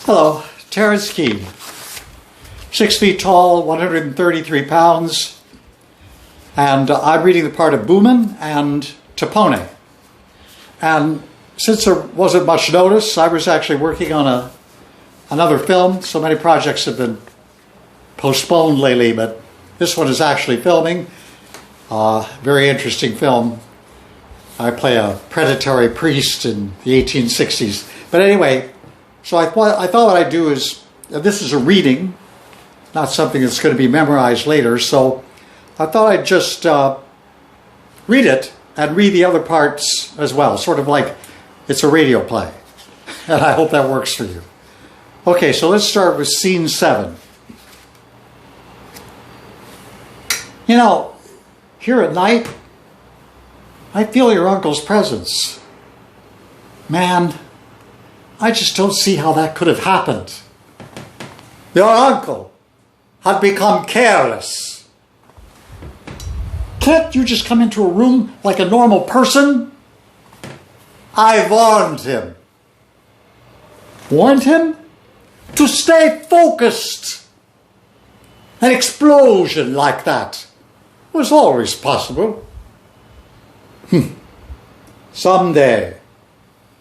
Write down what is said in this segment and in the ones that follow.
Hello, Terrence Keene, 6 feet tall, 133 pounds, and I'm reading the part of Booman and Tapone. And since there wasn't much notice, I was actually working on another film. So many projects have been postponed lately, but this one is actually filming. Very interesting film. I play a predatory priest in the 1860s. But anyway, so I thought what I'd do is, this is a reading, not something that's going to be memorized later, so I thought I'd just read it and read the other parts as well, sort of like it's a radio play. And I hope that works for you. Okay, so let's start with scene 7. You know, here at night, I feel your uncle's presence. Man, I just don't see how that could have happened. Your uncle had become careless. Can't you just come into a room like a normal person? I warned him. Warned him? To stay focused. An explosion like that was always possible. Someday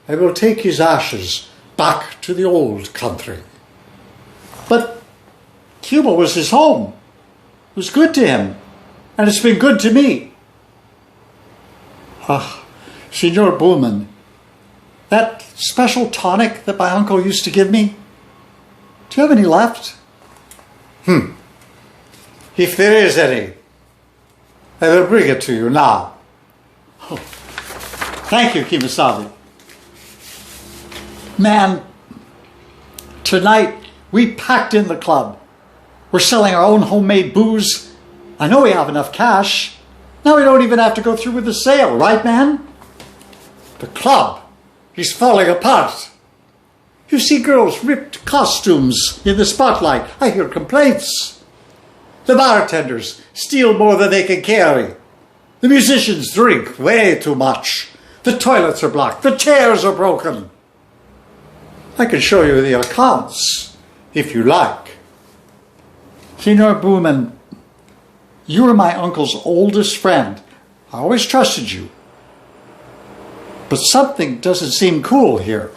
I will take his ashes back to the old country. But Cuba was his home. It was good to him, and it's been good to me. Senor Booman, that special tonic that my uncle used to give me, do you have any left? If there is any, I will bring it to you now. Oh. Thank you, Kimasabi. Man, tonight we packed in the club. We're selling our own homemade booze. I know we have enough cash. Now we don't even have to go through with the sale, right, man? The club is falling apart. You see girls' ripped costumes in the spotlight. I hear complaints. The bartenders steal more than they can carry. The musicians drink way too much. The toilets are blocked. The chairs are broken. I can show you the accounts, if you like. Senor Booman, you were my uncle's oldest friend. I always trusted you. But something doesn't seem cool here.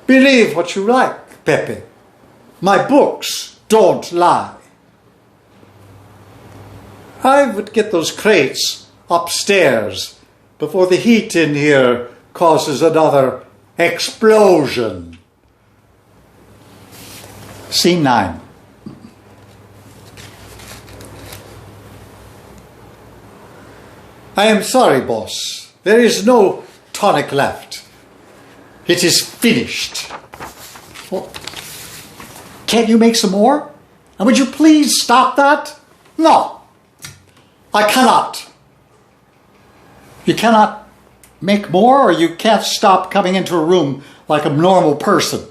Believe what you like, Pepe. My books don't lie. I would get those crates upstairs before the heat in here causes another explosion. Scene 9. I am sorry, boss. There is no tonic left. It is finished. Well, can't you make some more? And would you please stop that? No, I cannot. You cannot make more, or you can't stop coming into a room like a normal person.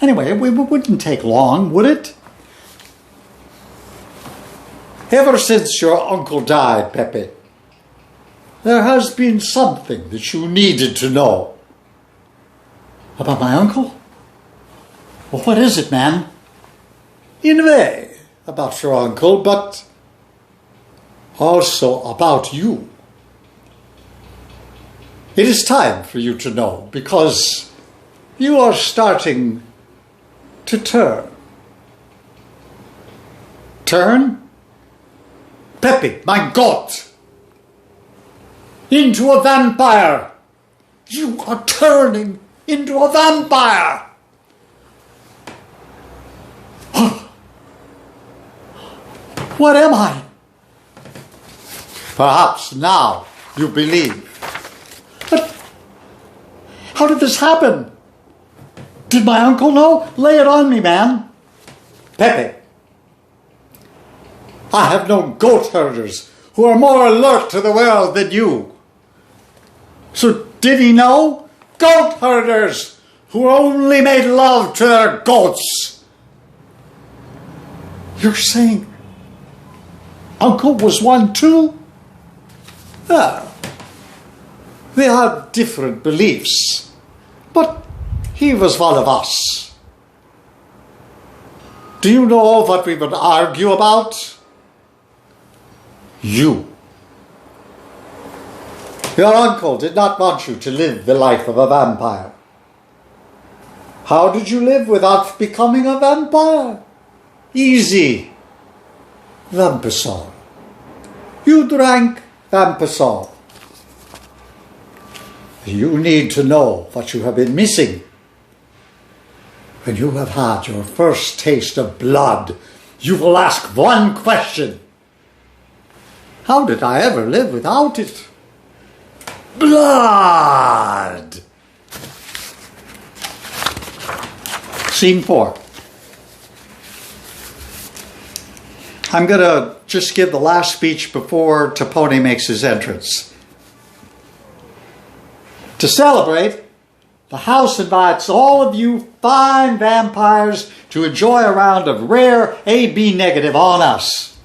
Anyway, it wouldn't take long, would it? Ever since your uncle died, Pepe, there has been something that you needed to know. About my uncle? Well, what is it, man? In a way, about your uncle, but also about you. It is time for you to know, because you are starting to turn. Turn? Pepe, my God! Into a vampire! You are turning into a vampire! What am I? Perhaps now you believe. But how did this happen? Did my uncle know? Lay it on me, man. Pepe, I have known goat herders who are more alert to the world than you. So did he know? Goat herders who only made love to their goats. You're saying Uncle was one too? They had different beliefs, but he He was one of us. Do you know what we would argue about? You. Your uncle did not want you to live the life of a vampire. How did you live without becoming a vampire? Easy. Vampasol. You drank Vampasol. You need to know what you have been missing. When you have had your first taste of blood, you will ask one question. How did I ever live without it? Blood! Scene 4. I'm going to just give the last speech before Tapone makes his entrance. To celebrate, the house invites all of you fine vampires to enjoy a round of rare AB negative on us.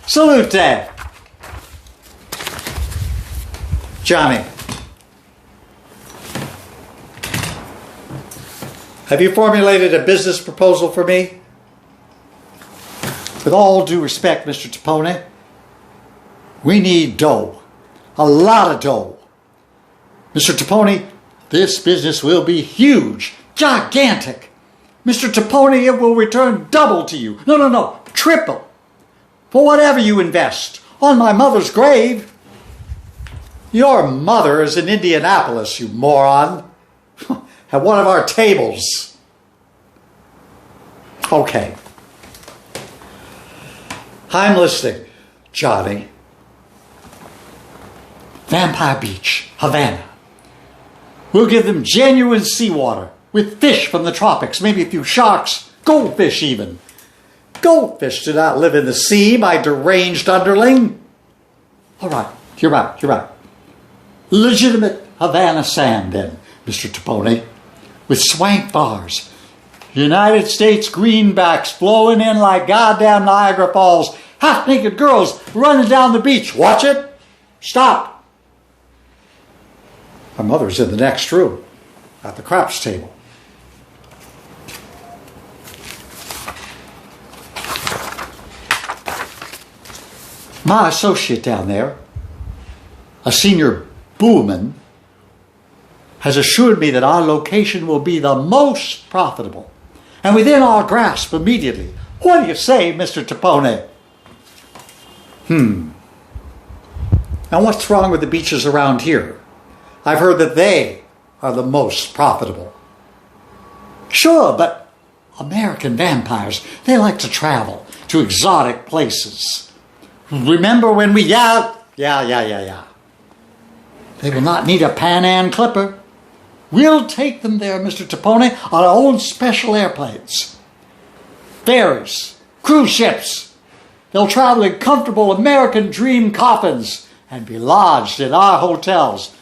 Salute! Johnny, have you formulated a business proposal for me? With all due respect, Mr. Tapone, we need dough. A lot of dough. Mr. Tapone, this business will be huge, gigantic. Mr. Tapone, it will return double to you. No, triple. For whatever you invest. On my mother's grave. Your mother is in Indianapolis, you moron. At one of our tables. Okay. I'm listening, Johnny. Vampire Beach, Havana. We'll give them genuine seawater with fish from the tropics, maybe a few sharks, goldfish even. Goldfish do not live in the sea, my deranged underling. All right, you're right. Legitimate Havana sand then, Mr. Tapone, with swank bars. United States greenbacks flowing in like goddamn Niagara Falls. Half-naked girls running down the beach. Watch it. Stop. My mother's in the next room at the craps table. My associate down there, a senior Booman, has assured me that our location will be the most profitable and within our grasp immediately. What do you say, Mr. Tapone? And what's wrong with the beaches around here? I've heard that they are the most profitable. Sure, but American vampires, they like to travel to exotic places. Remember when we... Yeah. They will not need a Pan Am clipper. We'll take them there, Mr. Tapone, on our own special airplanes. Ferries, cruise ships. They'll travel in comfortable American dream coffins and be lodged in our hotels.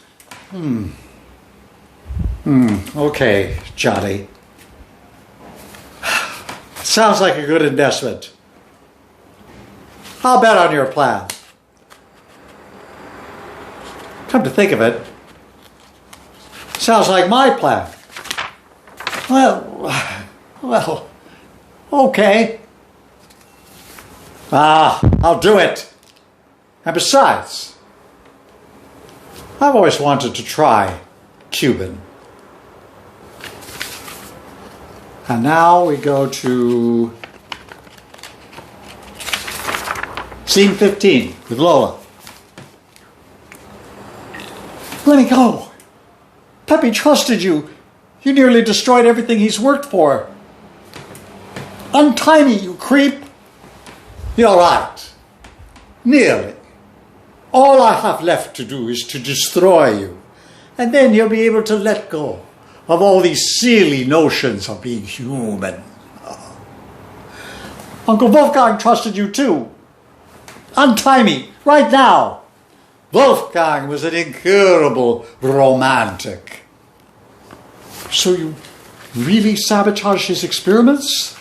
Okay, Johnny. Sounds like a good investment. I'll bet on your plan. Come to think of it, sounds like my plan. Well, okay. I'll do it. And besides, I've always wanted to try Cuban. And now we go to scene 15 with Lola. Let me go. Pepe trusted you. You nearly destroyed everything he's worked for. Untie me, you creep. You're right. Nearly. All I have left to do is to destroy you. And then you'll be able to let go of all these silly notions of being human. Uncle Wolfgang trusted you too. Untie me, right now. Wolfgang was an incurable romantic. So you really sabotaged his experiments?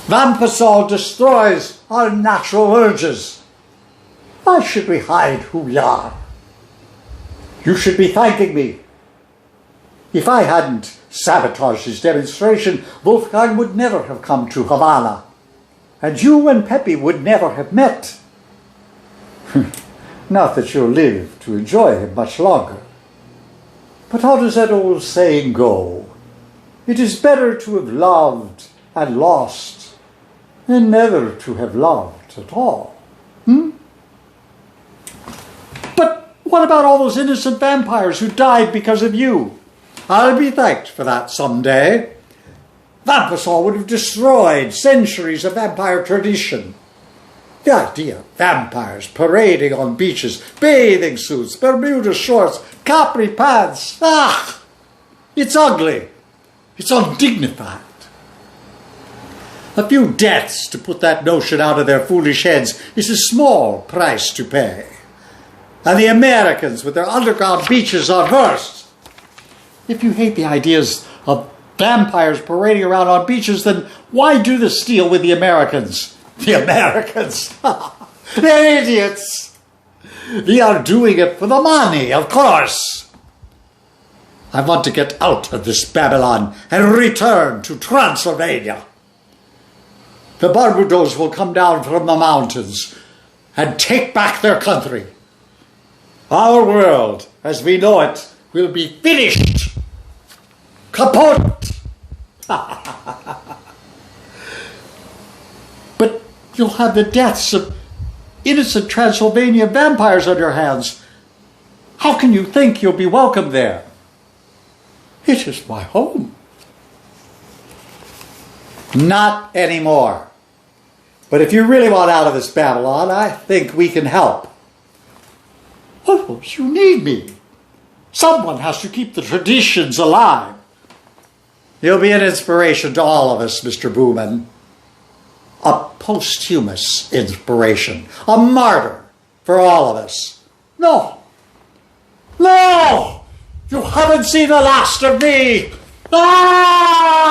Vampasol destroys our natural urges. Why should we hide who we are? You should be thanking me. If I hadn't sabotaged his demonstration, Wolfgang would never have come to Havana, and you and Pepe would never have met. Not that you'll live to enjoy him much longer. But how does that old saying go? It is better to have loved and lost than never to have loved at all. But what about all those innocent vampires who died because of you? I'll be thanked for that someday. Vampisol would have destroyed centuries of vampire tradition. The idea of vampires parading on beaches, bathing suits, Bermuda shorts, capri pants. It's ugly. It's undignified. A few deaths to put that notion out of their foolish heads is a small price to pay. And the Americans with their underground beaches are worse. If you hate the ideas of vampires parading around on beaches, then why do this deal with the Americans? The Americans! They're idiots! They are doing it for the money, of course. I want to get out of this Babylon and return to Transylvania. The Barbudos will come down from the mountains and take back their country. Our world, as we know it, will be finished. Kaput! But you'll have the deaths of innocent Transylvania vampires on your hands. How can you think you'll be welcome there? It is my home. Not anymore. But if you really want out of this Babylon, I think we can help. Oh, you need me. Someone has to keep the traditions alive. You'll be an inspiration to all of us, Mr. Booman. A posthumous inspiration. A martyr for all of us. No! No! You haven't seen the last of me! Ah!